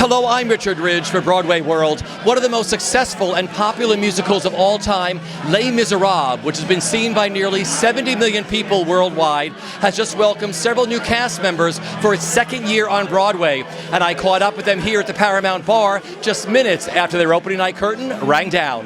Hello, I'm Richard Ridge for Broadway World. One of the most successful and popular musicals of all time, Les Miserables, which has been seen by nearly 70 million people worldwide, has just welcomed several new cast members for its second year on Broadway. And I caught up with them here at the Paramount Bar just minutes after their opening night curtain rang down.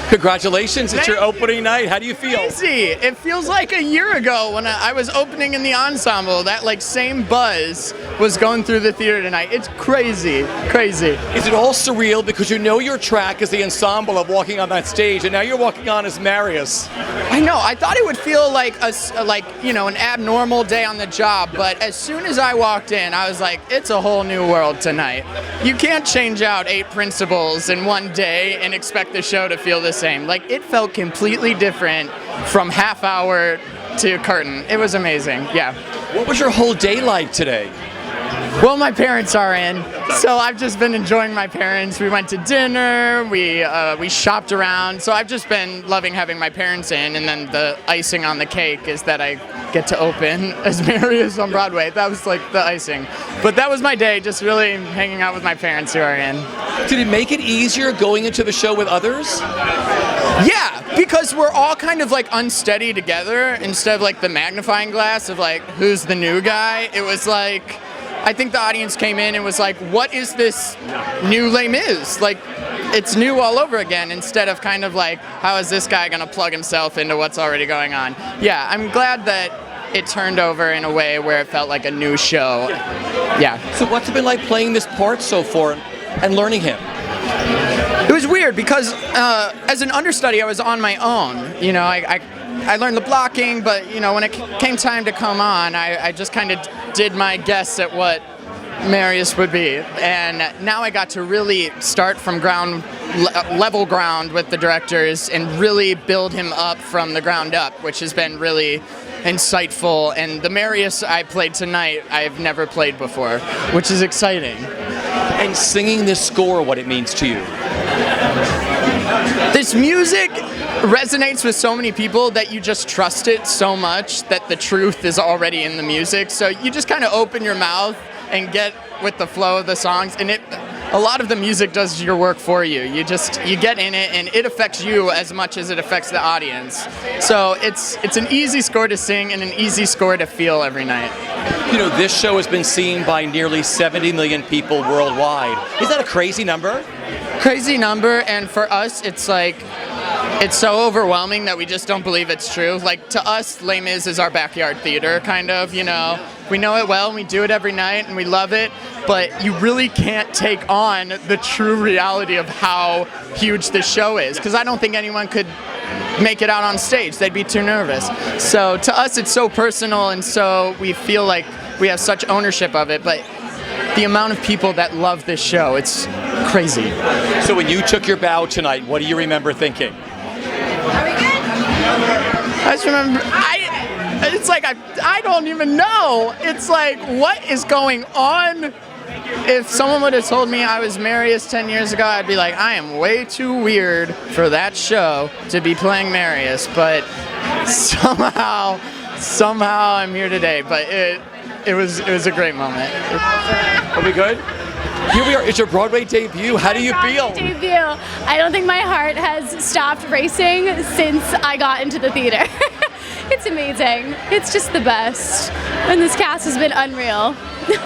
Congratulations, it's your opening night. How do you feel? Crazy. It feels like a year ago when I was opening in the ensemble. That same buzz was going through the theater tonight. It's crazy, crazy. Is it all surreal because you know your track is the ensemble of walking on that stage, and now you're walking on as Marius? I know. I thought it would feel like an abnormal day on the job, but as soon as I walked in, I was like, it's a whole new world tonight. You can't change out 8 principals in one day and expect the show to feel the same. It felt completely different from half hour to curtain. It was amazing. Yeah. What was your whole day like today? Well, my parents are in, so I've just been enjoying my parents. We went to dinner, we shopped around, so I've just been loving having my parents in, and then the icing on the cake is that I get to open as Marius on Broadway. That was the icing. But that was my day, just really hanging out with my parents who are in. Did it make it easier going into the show with others? Yeah, because we're all kind of unsteady together instead of the magnifying glass of who's the new guy. It was I think the audience came in and was like, what is this new Les Mis? It's new all over again instead of kind of how is this guy going to plug himself into what's already going on? Yeah, I'm glad that it turned over in a way where it felt like a new show. Yeah. So what's it been like playing this part so far and learning him? It was weird because as an understudy, I was on my own. I learned the blocking, but when it came time to come on, I just kind of did my guess at what Marius would be. And now I got to really start from level ground with the directors and really build him up from the ground up, which has been really insightful. And the Marius I played tonight, I've never played before, which is exciting. And singing this score, what it means to you? This music resonates with so many people that you just trust it so much that the truth is already in the music. So you just kind of open your mouth and get with the flow of the songs, and a lot of the music does your work for you. You get in it, and it affects you as much as it affects the audience. So it's an easy score to sing and an easy score to feel every night. This show has been seen by nearly 70 million people worldwide. Is that a crazy number? Crazy number, and for us, it's so overwhelming that we just don't believe it's true. To us, Les Mis is our backyard theater, kind of, We know it well, and we do it every night, and we love it, but you really can't take on the true reality of how huge this show is, because I don't think anyone could make it out on stage. They'd be too nervous. So to us, it's so personal, and so we feel like we have such ownership of it, but the amount of people that love this show, it's crazy. So when you took your bow tonight, what do you remember thinking? Are we good? I just remember, I don't even know. It's what is going on? If someone would have told me I was Marius 10 years ago, I'd be like, I am way too weird for that show to be playing Marius, but somehow I'm here today, but it was a great moment. Are we good? Here we are. It's your Broadway debut. How do you feel? Debut. I don't think my heart has stopped racing since I got into the theater. It's amazing. It's just the best. And this cast has been unreal.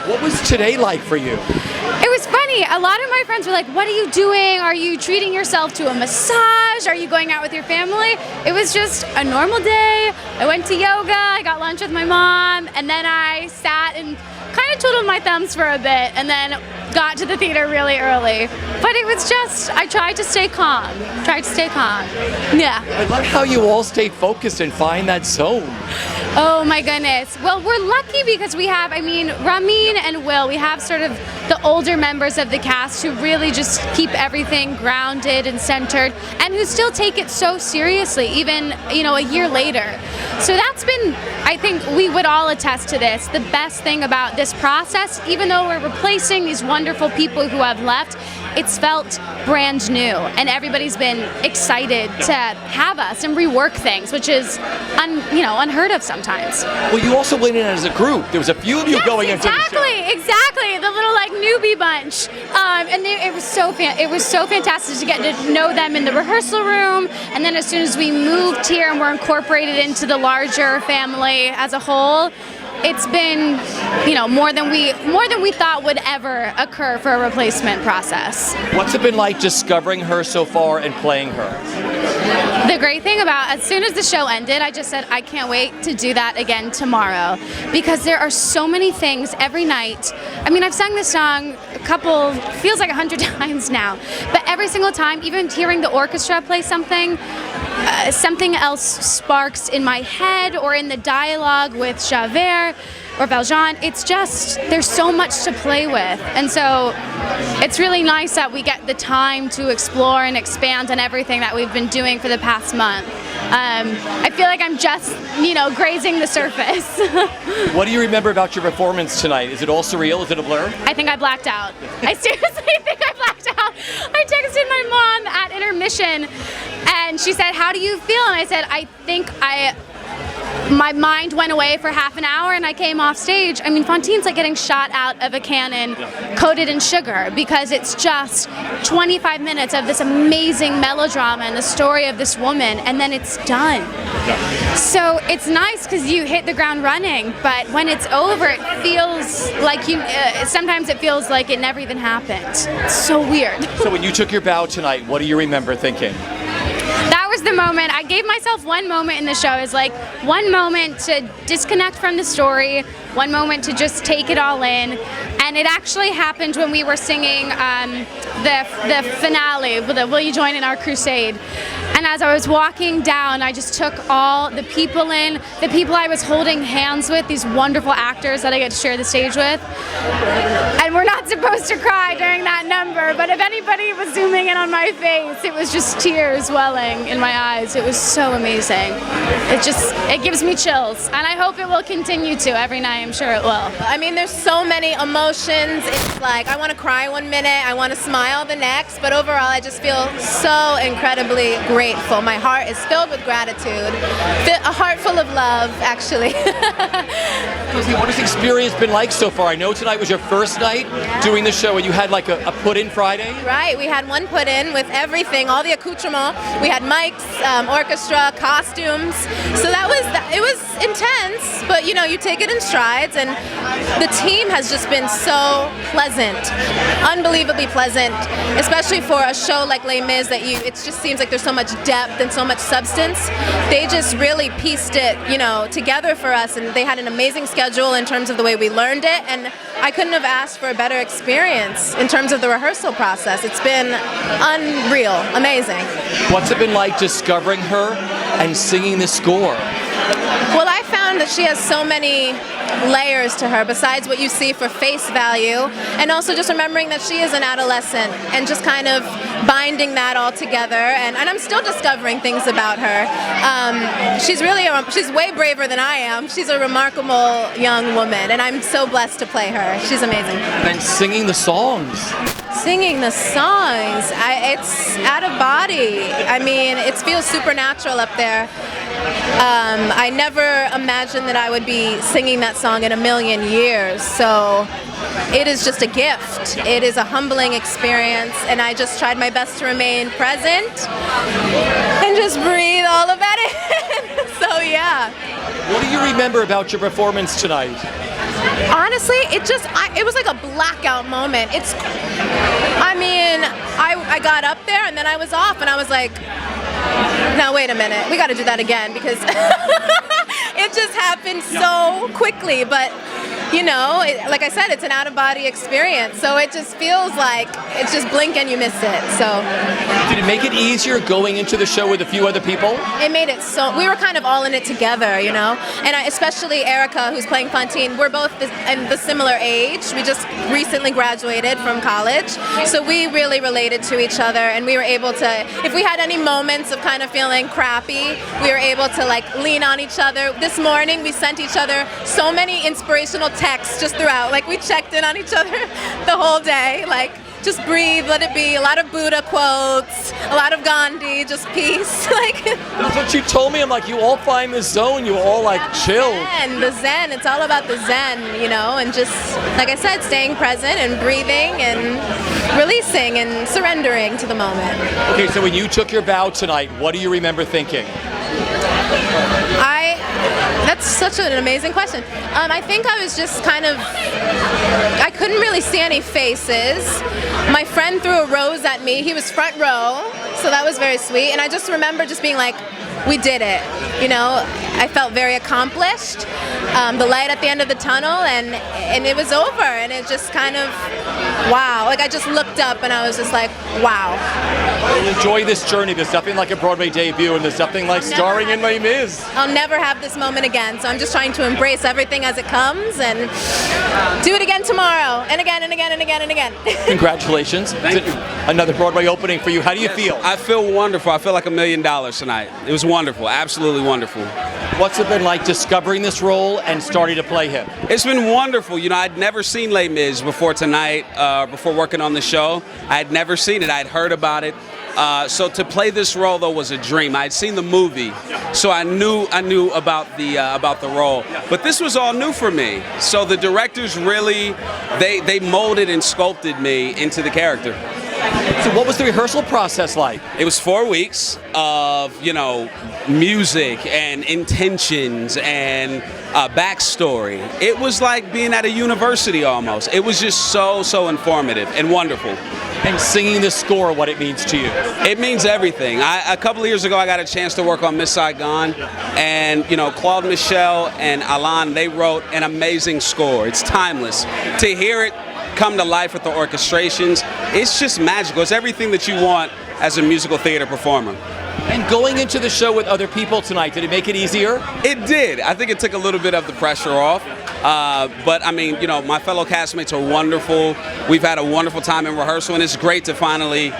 What was today like for you? It was funny. A lot of my friends were like, what are you doing? Are you treating yourself to a massage? Are you going out with your family? It was just a normal day. I went to yoga, I got lunch with my mom, and then I sat and kind of twiddled my thumbs for a bit, and then got to the theater really early. But it was just, I tried to stay calm. Yeah. I love how you all stay focused and find that zone. Oh my goodness. Well, we're lucky because we have, Ramin and Will, we have sort of the older members of the cast who really just keep everything grounded and centered and who still take it so seriously, even, a year later. So that's been, I think we would all attest to this, the best thing about this process, even though we're replacing these wonderful people who have left, it's felt brand new, and everybody's been excited to have us and rework things, which is unheard of sometimes. Well, you also went in as a group. There was a few of you going into the show. Exactly, the little like newbie bunch, and it was so fantastic to get to know them in the rehearsal room, and then as soon as we moved here and were incorporated into the larger family as a whole, it's been, more than we thought would ever occur for a replacement process. What's it been like discovering her so far and playing her? The great thing about, as soon as the show ended, I just said, I can't wait to do that again tomorrow, because there are so many things every night. I mean, I've sung this song feels like 100 times now, but every single time, even hearing the orchestra play something else sparks in my head or in the dialogue with Javert or Valjean. It's just, there's so much to play with. And so it's really nice that we get the time to explore and expand on everything that we've been doing for the past month. I feel like I'm just, grazing the surface. What do you remember about your performance tonight? Is it all surreal? Is it a blur? I think I blacked out. I seriously think I blacked out. I texted my mom at intermission, and she said, "How do you feel?" And I said, "I think my mind went away for half an hour and I came off stage." I mean, Fantine's like getting shot out of a cannon coated in sugar, because it's just 25 minutes of this amazing melodrama and the story of this woman, and then it's done. So it's nice because you hit the ground running, but when it's over, it feels like sometimes it feels like it never even happened. It's so weird. So when you took your bow tonight, what do you remember thinking? That was the moment. I gave myself one moment in the show, is like one moment to disconnect from the story, one moment to just take it all in. And it actually happened when we were singing the finale, the Will You Join in Our Crusade? And as I was walking down, I just took all the people in, the people I was holding hands with, these wonderful actors that I get to share the stage with. And we're not supposed to cry during that number, but if anybody was zooming in on my face, it was just tears welling in my eyes. It was so amazing. It gives me chills, and I hope it will continue to every night. I'm sure it will. I mean, there's so many emotions. It's like I want to cry one minute, I want to smile the next, but overall I just feel so incredibly grateful. My heart is filled with gratitude, a heart full of love, actually. What has the experience been like so far? I know tonight was your first night doing the show, and you had like a put-in Friday? Right, we had one put-in with everything, all the accoutrement. We had mics, orchestra, costumes. So it was intense, but you take it in strides, and the team has just been so pleasant, unbelievably pleasant, especially for a show like Les Mis it just seems like there's so much depth and so much substance. They just really pieced it, together for us, and they had an amazing schedule in terms of the way we learned it, and I couldn't have asked for a better experience in terms of the rehearsal process. It's been unreal, amazing. What's it been like discovering her and singing the score? Well, I found that she has so many layers to her besides what you see for face value, and also just remembering that she is an adolescent and just kind of binding that all together, and I'm still discovering things about her. She's way braver than I am. She's a remarkable young woman, and I'm so blessed to play her. She's amazing. And singing the songs. Singing the songs, it's out of body. I mean, it feels supernatural up there. I never imagined that I would be singing that song in a million years, so it is just a gift. It is a humbling experience, and I just tried my best to remain present and just breathe all of that in. So yeah. What do you remember about your performance tonight? Honestly, it was like a blackout moment. I got up there and then I was off, and I was like, now wait a minute, we got to do that again, because it just happened so quickly. But like I said, it's an out-of-body experience, so it just feels like it's just blink and you miss it. So did it make it easier going into the show with a few other people? It made it so, we were kind of all in it together, and especially Erika, who's playing Fantine. We're both in the similar age. We just recently graduated from college, so we really related to each other, and we were able to, if we had any moments of kind of feeling crappy, we were able to lean on each other. This morning we sent each other so many inspirational texts just throughout. We checked in on each other the whole day. just breathe, let it be. A lot of Buddha quotes, a lot of Gandhi, just peace. Like That's what you told me. I'm like, you all find the zone. You all like chill. the Zen. It's all about the Zen, you know, and just like I said, staying present and breathing and releasing and surrendering to the moment. Okay, so when you took your bow tonight, what do you remember thinking? That's such an amazing question. I think I was just I couldn't really see any faces. My friend threw a rose at me. He was front row, so that was very sweet. And I just remember just being like, we did it. You know, I felt very accomplished. The light at the end of the tunnel, and it was over. And it just kind of, wow. Like I just looked up and I was just like, wow. Well, enjoy this journey. There's nothing like a Broadway debut, and there's nothing like starring in Les Mis. I'll never have this moment again, so I'm just trying to embrace everything as it comes and do it again tomorrow, and again, and again, and again, and again. Congratulations. Thank you. Another Broadway opening for you. How do you feel? I feel wonderful. I feel like $1 million tonight. It was wonderful, absolutely wonderful. What's it been like discovering this role and starting to play him? It's been wonderful. You know, I'd never seen Les Mis before tonight, before working on the show. I had never seen it. I'd heard about it. So to play this role though was a dream. I'd seen the movie, so I knew about the role. But this was all new for me. So the directors really they molded and sculpted me into the character. So what was the rehearsal process like? It was 4 weeks of, you know, music and intentions and backstory. It was like being at a university almost. It was just so informative and wonderful. And singing the score, what it means to you? It means everything. A couple of years ago, I got a chance to work on Miss Saigon, and you know, Claude Michel and Alain, they wrote an amazing score. It's timeless. To hear it come to life with the orchestrations, it's just magical. It's everything that you want as a musical theater performer. And going into the show with other people tonight, did it make it easier? It did. I think it took a little bit of the pressure off. But I mean, you know, my fellow castmates are wonderful. We've had a wonderful time in rehearsal, and it's great to finally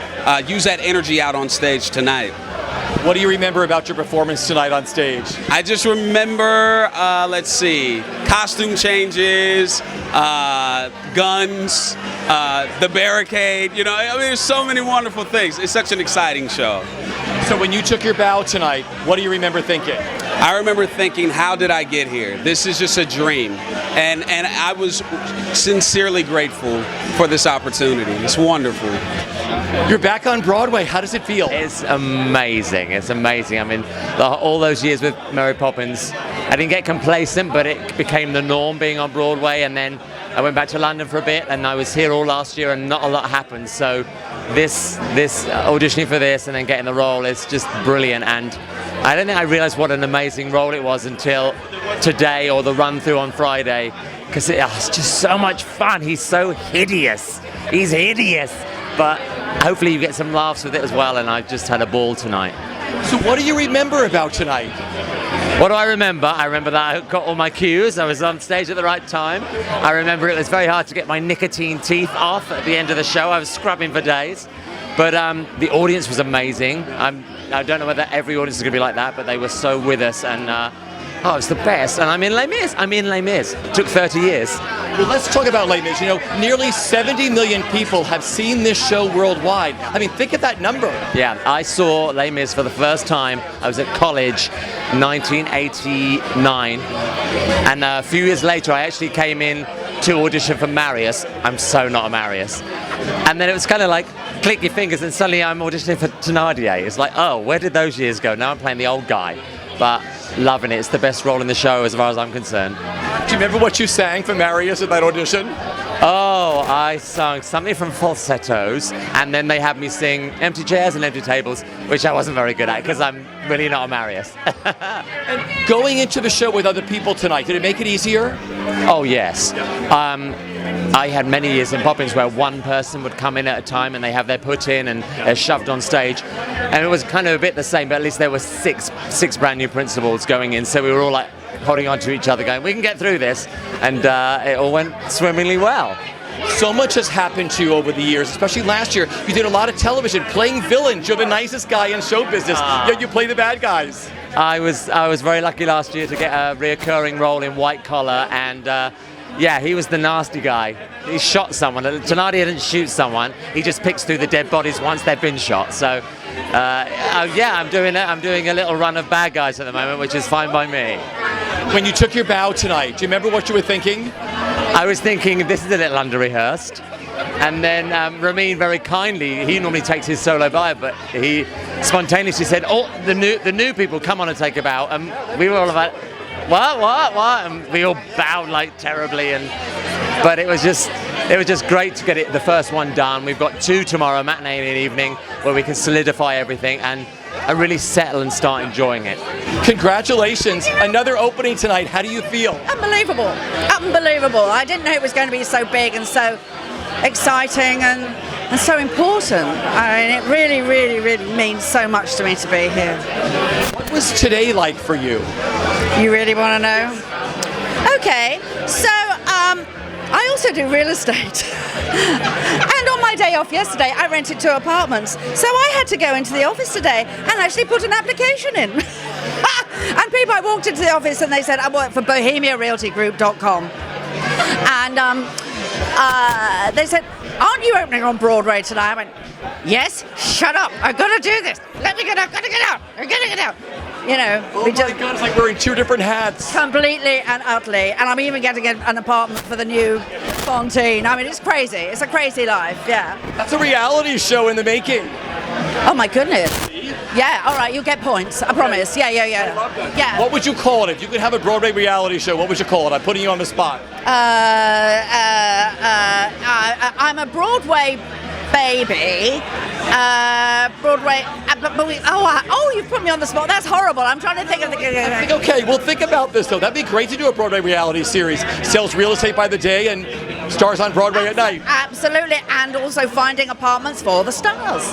use that energy out on stage tonight. What do you remember about your performance tonight on stage? I just remember, let's see, costume changes, guns, the barricade, you know, I mean, there's so many wonderful things. It's such an exciting show. So when you took your bow tonight, what do you remember thinking? I remember thinking, how did I get here? This is just a dream. And I was sincerely grateful for this opportunity. It's wonderful. You're back on Broadway. How does it feel? It's amazing. It's amazing. I mean, all those years with Mary Poppins, I didn't get complacent, but it became the norm being on Broadway. And then I went back to London for a bit, and I was here all last year, and not a lot happened. So this auditioning for this and then getting the role is just brilliant. And I don't think I realized what an amazing role it was until today or the run through on Friday, because it's just so much fun. He's so hideous. He's hideous. But hopefully you get some laughs with it as well, and I just had a ball tonight. So what do you remember about tonight? What do I remember? I remember that I got all my cues. I was on stage at the right time. I remember it was very hard to get my nicotine teeth off at the end of the show. I was scrubbing for days. But the audience was amazing. I don't know whether every audience is going to be like that, but they were so with us, and it's the best. And I'm in Les Mis. It took 30 years. Well, let's talk about Les Mis. You know, nearly 70 million people have seen this show worldwide. I mean, think of that number. Yeah, I saw Les Mis for the first time. I was at college, 1989. And a few years later, I actually came in to audition for Marius. I'm so not a Marius. And then it was kind of like, click your fingers, and suddenly I'm auditioning for Thenardier. It's like, oh, where did those years go? Now I'm playing the old guy. But loving it. It's the best role in the show as far as I'm concerned. Do you remember what you sang for Marius at that audition? Oh, I sung something from Falsettos, and then they had me sing Empty Chairs and Empty Tables, which I wasn't very good at because I'm really not a Marius. And going into the show with other people tonight, did it make it easier? Oh, yes. I had many years in Poppins where one person would come in at a time and they have their put in and they're shoved on stage. And it was kind of a bit the same, but at least there were six brand new principals going in. So we were all like holding on to each other going, we can get through this. And it all went swimmingly well. So much has happened to you over the years, especially last year. You did a lot of television, playing villains. You're the nicest guy in show business, yet you play the bad guys. I was very lucky last year to get a reoccurring role in White Collar, and Yeah, he was the nasty guy. He shot someone. Thenardier didn't shoot someone. He just picks through the dead bodies once they've been shot. So, yeah, I'm doing it. I'm doing a little run of bad guys at the moment, which is fine by me. When you took your bow tonight, do you remember what you were thinking? I was thinking this is a little under-rehearsed. And then Ramin very kindly, he normally takes his solo bow, but he spontaneously said, "Oh, the new people, come on and take a bow." And we were all about, what? And we all bowed like terribly. But it was just great to get the first one done. We've got 2 tomorrow, matinee and evening, where we can solidify everything and really settle and start enjoying it. Congratulations. Another opening tonight. How do you feel? Unbelievable. I didn't know it was going to be so big and so exciting and so important. I mean, it really, really, really means so much to me to be here. What was today like for you? You really want to know? Okay, so I also do real estate. And on my day off yesterday, I rented 2 apartments. So I had to go into the office today and actually put an application in. And I walked into the office and they said, I work for BohemiaRealtyGroup.com. And they said, aren't you opening on Broadway tonight? I went, yes, shut up, I've got to do this. Let me get out, gotta get out. You know, oh my God, it's like wearing 2 different hats. Completely and utterly. And I'm even getting an apartment for the new Fantine. I mean, it's crazy. It's a crazy life, yeah. That's a reality show in the making. Oh my goodness. Yeah, all right, you'll get points, I promise. Yeah. I love that. Yeah. What would you call it? If you could have a Broadway reality show, what would you call it? I'm putting you on the spot. I'm a Broadway baby. Broadway. You've put me on the spot. That's horrible. I'm trying to think of the. Okay, well, think about this though. That'd be great to do a Broadway reality series. Sells real estate by the day and stars on Broadway at night. Absolutely, and also finding apartments for the stars.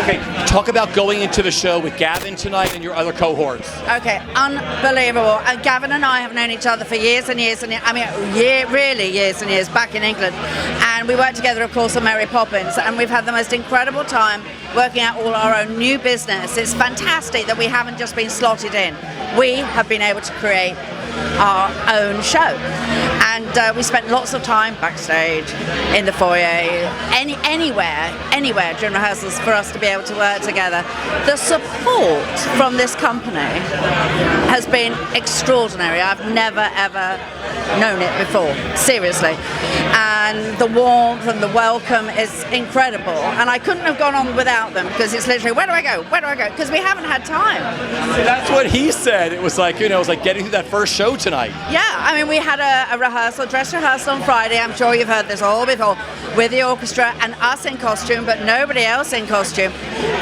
Okay, talk about going into the show with Gavin tonight and your other cohorts. Okay, unbelievable. And Gavin and I have known each other for years and years and years. I mean, really years and years back in England. And we worked together, of course, on Mary Poppins. And we've had the most incredible time working out all our own new business. It's fantastic that we haven't just been slotted in. We have been able to create our own show. And we spent lots of time backstage, in the foyer, anywhere during rehearsals for us to be able to work together. The support from this company has been extraordinary. I've never ever known it before, seriously. And the warmth and the welcome is incredible. And I couldn't have gone on without them because it's literally, where do I go? Because we haven't had time. That's what he said. It was like, it was like getting through that first show tonight. Yeah, I mean, we had a rehearsal, dress rehearsal on Friday. I'm sure you've heard this all before, with the orchestra and us in costume, but nobody else in costume.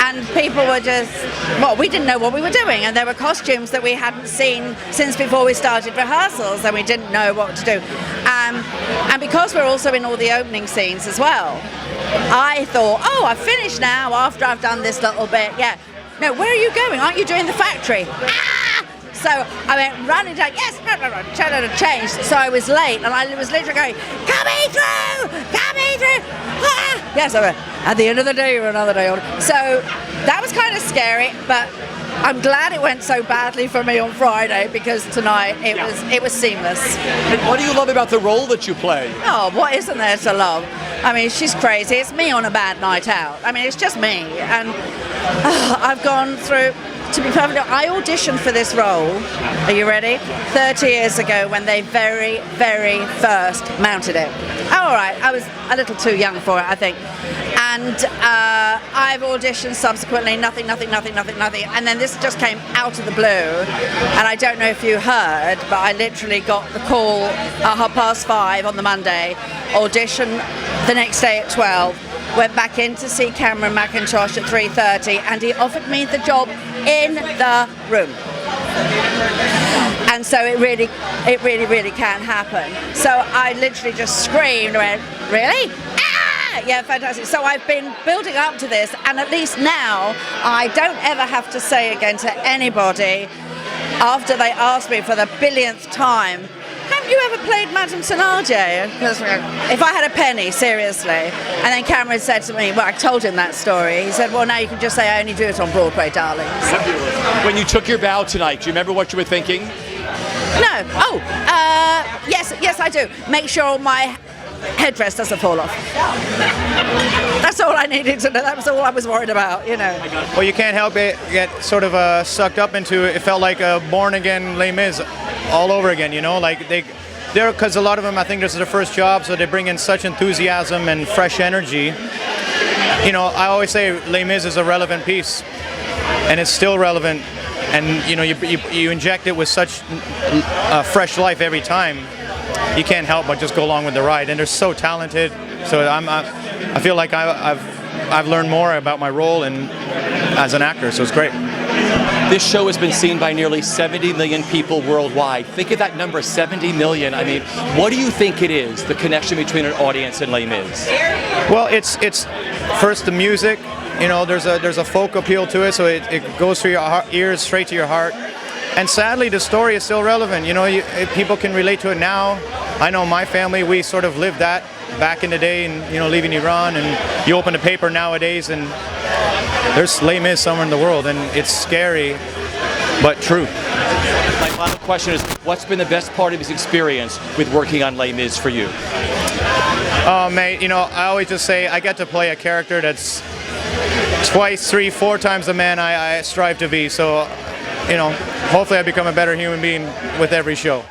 And people were just, we didn't know what we were doing. And there were costumes that we hadn't seen since before we started rehearsals, and we didn't know what to do. And because we're also in all the opening scenes as well, I thought, I've finished now after I've done this little bit. Yeah. No, where are you going? Aren't you doing the factory? So I went running down, trying to change. So I was late, and I was literally going, coming through! Ah! Yeah, so at the end of the day, you're another day on. So that was kind of scary, but I'm glad it went so badly for me on Friday, because tonight it was seamless. And what do you love about the role that you play? Oh, what isn't there to love? I mean, she's crazy. It's me on a bad night out. I mean, it's just me. And I've gone through, to be perfectly honest, I auditioned for this role, are you ready? 30 years ago, when they very, very first mounted it. All right, I was a little too young for it, I think. And I've auditioned subsequently, nothing. And then this just came out of the blue. And I don't know if you heard, but I literally got the call at 5:30 on the Monday, audition the next day at 12. Went back in to see Cameron Mackintosh at 3:30, and he offered me the job in the room. And so it really can happen. So I literally just screamed and went, really? Ah! Yeah, fantastic. So I've been building up to this, and at least now I don't ever have to say again to anybody after they ask me for the billionth time, have you ever played Madame Thenardier? Because if I had a penny, seriously. And then Cameron said to me, I told him that story. He said, well, now you can just say, I only do it on Broadway, darling. When you took your bow tonight, do you remember what you were thinking? No. Oh, yes, I do. Make sure my headdress doesn't fall off. That's all I needed to know. That was all I was worried about, you know. Well, you can't help it get sort of sucked up into it. It felt like a born-again Les Mis all over again, you know? Like they're because a lot of them, I think this is their first job, so they bring in such enthusiasm and fresh energy. You know, I always say Les Mis is a relevant piece, and it's still relevant. And you know, you inject it with such fresh life every time. You can't help but just go along with the ride. And they're so talented. So I feel like I've learned more about my role and as an actor. So it's great. This show has been seen by nearly 70 million people worldwide. Think of that number, 70 million. I mean, what do you think it is, the connection between an audience and Les Mis? Well, it's first the music. You know, there's a folk appeal to it, so it goes through your ears straight to your heart. And sadly, the story is still relevant. You know, people can relate to it now. I know my family, we sort of lived that back in the day, and you know, leaving Iran, and you open the paper nowadays, and there's Les Mis somewhere in the world, and it's scary, but true. My final question is, what's been the best part of this experience with working on Les Mis for you? Oh, mate, you know, I always just say I get to play a character that's twice, 3, 4 times the man I strive to be. So, you know, hopefully I become a better human being with every show.